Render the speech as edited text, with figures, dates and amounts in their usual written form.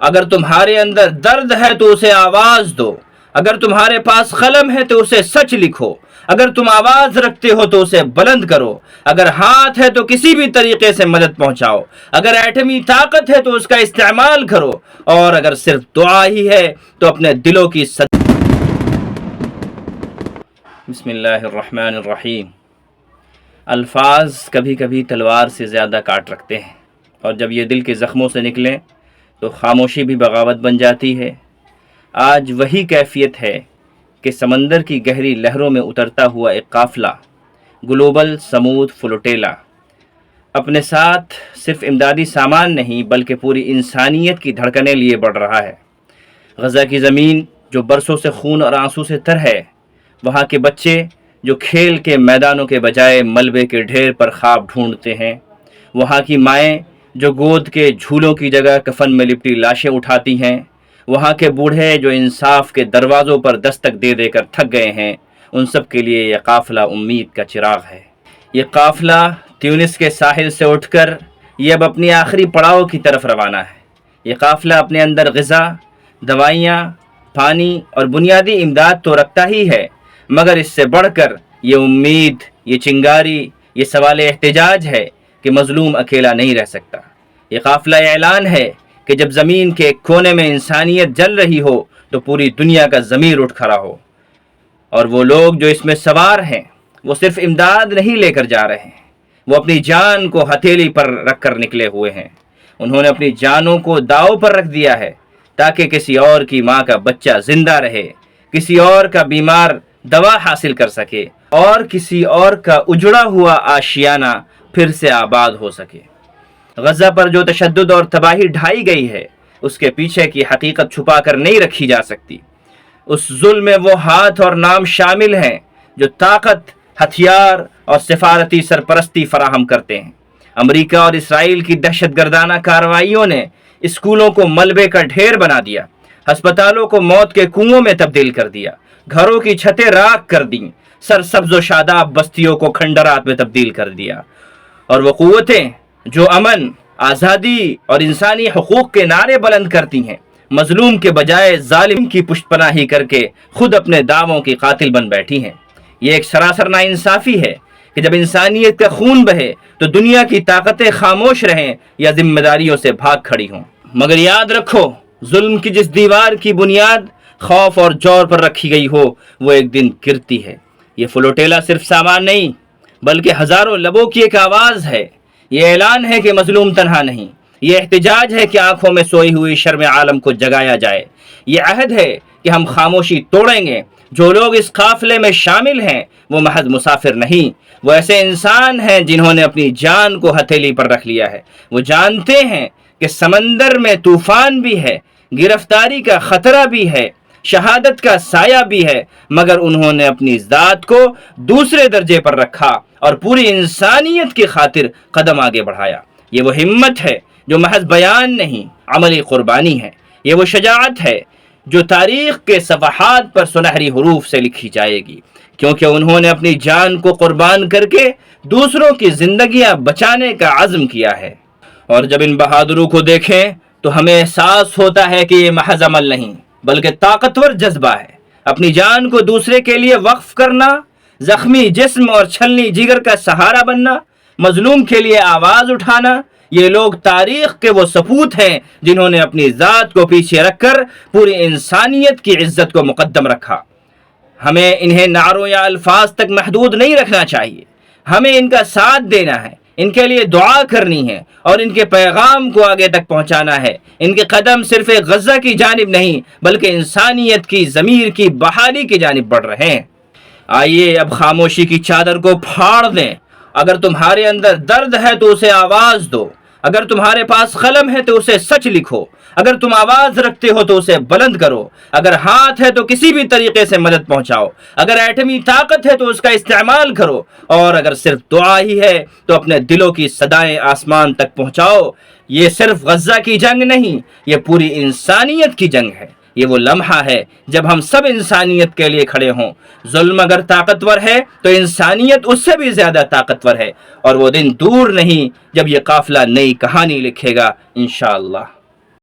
اگر تمہارے اندر درد ہے تو اسے آواز دو، اگر تمہارے پاس قلم ہے تو اسے سچ لکھو، اگر تم آواز رکھتے ہو تو اسے بلند کرو، اگر ہاتھ ہے تو کسی بھی طریقے سے مدد پہنچاؤ، اگر ایٹمی طاقت ہے تو اس کا استعمال کرو، اور اگر صرف دعا ہی ہے تو اپنے دلوں کی بسم اللہ الرحمن الرحیم۔ الفاظ کبھی کبھی تلوار سے زیادہ کاٹ رکھتے ہیں، اور جب یہ دل کے زخموں سے نکلیں تو خاموشی بھی بغاوت بن جاتی ہے۔ آج وہی کیفیت ہے کہ سمندر کی گہری لہروں میں اترتا ہوا ایک قافلہ، گلوبل سمود فلوٹیلا، اپنے ساتھ صرف امدادی سامان نہیں بلکہ پوری انسانیت کی دھڑکنیں لیے بڑھ رہا ہے۔ غزہ کی زمین جو برسوں سے خون اور آنسو سے تر ہے، وہاں کے بچے جو کھیل کے میدانوں کے بجائے ملبے کے ڈھیر پر خواب ڈھونڈتے ہیں، وہاں کی مائیں جو گود کے جھولوں کی جگہ کفن میں لپٹی لاشیں اٹھاتی ہیں، وہاں کے بوڑھے جو انصاف کے دروازوں پر دستک دے دے کر تھک گئے ہیں، ان سب کے لیے یہ قافلہ امید کا چراغ ہے۔ یہ قافلہ تیونس کے ساحل سے اٹھ کر یہ اب اپنی آخری پڑاؤ کی طرف روانہ ہے۔ یہ قافلہ اپنے اندر غذا، دوائیاں، پانی اور بنیادی امداد تو رکھتا ہی ہے، مگر اس سے بڑھ کر یہ امید، یہ چنگاری، یہ سوال احتجاج ہے کہ مظلوم اکیلا نہیں رہ سکتا۔ یہ قافلہ اعلان ہے کہ جب زمین کے ایک کونے میں انسانیت جل رہی ہو تو پوری دنیا کا ضمیر اٹھ کھڑا ہو، اور وہ لوگ جو اس میں سوار ہیں وہ صرف امداد نہیں لے کر جا رہے ہیں، وہ اپنی جان کو ہتھیلی پر رکھ کر نکلے ہوئے ہیں۔ انہوں نے اپنی جانوں کو داؤ پر رکھ دیا ہے تاکہ کسی اور کی ماں کا بچہ زندہ رہے، کسی اور کا بیمار دوا حاصل کر سکے، اور کسی اور کا اجڑا ہوا آشیانہ پھر سے آباد ہو سکے۔ غزہ پر جو تشدد اور تباہی ڈھائی گئی ہے، اس کے پیچھے کی حقیقت چھپا کر نہیں رکھی جا سکتی۔ اس ظلم میں وہ ہاتھ اور نام شامل ہیں جو طاقت، ہتھیار اور سفارتی سرپرستی فراہم کرتے ہیں۔ امریکہ اور اسرائیل کی دہشت گردانہ کارروائیوں نے اسکولوں کو ملبے کا ڈھیر بنا دیا، ہسپتالوں کو موت کے کنووں میں تبدیل کر دیا، گھروں کی چھتیں راکھ کر دیں، سرسبز و شاداب بستیوں کو کھنڈرات میں تبدیل کر دیا۔ اور وہ قوتیں جو امن، آزادی اور انسانی حقوق کے نعرے بلند کرتی ہیں، مظلوم کے بجائے ظالم کی پشت پناہی کر کے خود اپنے دعووں کی قاتل بن بیٹھی ہیں۔ یہ ایک سراسر ناانصافی ہے کہ جب انسانیت کا خون بہے تو دنیا کی طاقتیں خاموش رہیں یا ذمہ داریوں سے بھاگ کھڑی ہوں۔ مگر یاد رکھو، ظلم کی جس دیوار کی بنیاد خوف اور جور پر رکھی گئی ہو، وہ ایک دن گرتی ہے۔ یہ فلوٹیلا صرف سامان نہیں بلکہ ہزاروں لبوں کی ایک آواز ہے۔ یہ اعلان ہے کہ مظلوم تنہا نہیں، یہ احتجاج ہے کہ آنکھوں میں سوئی ہوئی شرم عالم کو جگایا جائے، یہ عہد ہے کہ ہم خاموشی توڑیں گے۔ جو لوگ اس قافلے میں شامل ہیں وہ محض مسافر نہیں، وہ ایسے انسان ہیں جنہوں نے اپنی جان کو ہتھیلی پر رکھ لیا ہے۔ وہ جانتے ہیں کہ سمندر میں طوفان بھی ہے، گرفتاری کا خطرہ بھی ہے، شہادت کا سایہ بھی ہے، مگر انہوں نے اپنی ذات کو دوسرے درجے پر رکھا اور پوری انسانیت کی خاطر قدم آگے بڑھایا۔ یہ وہ ہمت ہے جو محض بیان نہیں، عملی قربانی ہے۔ یہ وہ شجاعت ہے جو تاریخ کے صفحات پر سنہری حروف سے لکھی جائے گی، کیونکہ انہوں نے اپنی جان کو قربان کر کے دوسروں کی زندگیاں بچانے کا عزم کیا ہے۔ اور جب ان بہادروں کو دیکھیں تو ہمیں احساس ہوتا ہے کہ یہ محض عمل نہیں بلکہ طاقتور جذبہ ہے۔ اپنی جان کو دوسرے کے لیے وقف کرنا، زخمی جسم اور چھلنی جگر کا سہارا بننا، مظلوم کے لیے آواز اٹھانا، یہ لوگ تاریخ کے وہ سپوت ہیں جنہوں نے اپنی ذات کو پیچھے رکھ کر پوری انسانیت کی عزت کو مقدم رکھا۔ ہمیں انہیں نعروں یا الفاظ تک محدود نہیں رکھنا چاہیے، ہمیں ان کا ساتھ دینا ہے، ان کے لیے دعا کرنی ہے اور ان کے پیغام کو آگے تک پہنچانا ہے۔ ان کے قدم صرف ایک غزہ کی جانب نہیں بلکہ انسانیت کی ضمیر کی بحالی کی جانب بڑھ رہے ہیں۔ آئیے اب خاموشی کی چادر کو پھاڑ دیں۔ اگر تمہارے اندر درد ہے تو اسے آواز دو، اگر تمہارے پاس قلم ہے تو اسے سچ لکھو، اگر تم آواز رکھتے ہو تو اسے بلند کرو، اگر ہاتھ ہے تو کسی بھی طریقے سے مدد پہنچاؤ، اگر ایٹمی طاقت ہے تو اس کا استعمال کرو، اور اگر صرف دعا ہی ہے تو اپنے دلوں کی صدائیں آسمان تک پہنچاؤ۔ یہ صرف غزہ کی جنگ نہیں، یہ پوری انسانیت کی جنگ ہے۔ یہ وہ لمحہ ہے جب ہم سب انسانیت کے لیے کھڑے ہوں۔ ظلم اگر طاقتور ہے تو انسانیت اس سے بھی زیادہ طاقتور ہے، اور وہ دن دور نہیں جب یہ قافلہ نئی کہانی لکھے گا انشاءاللہ۔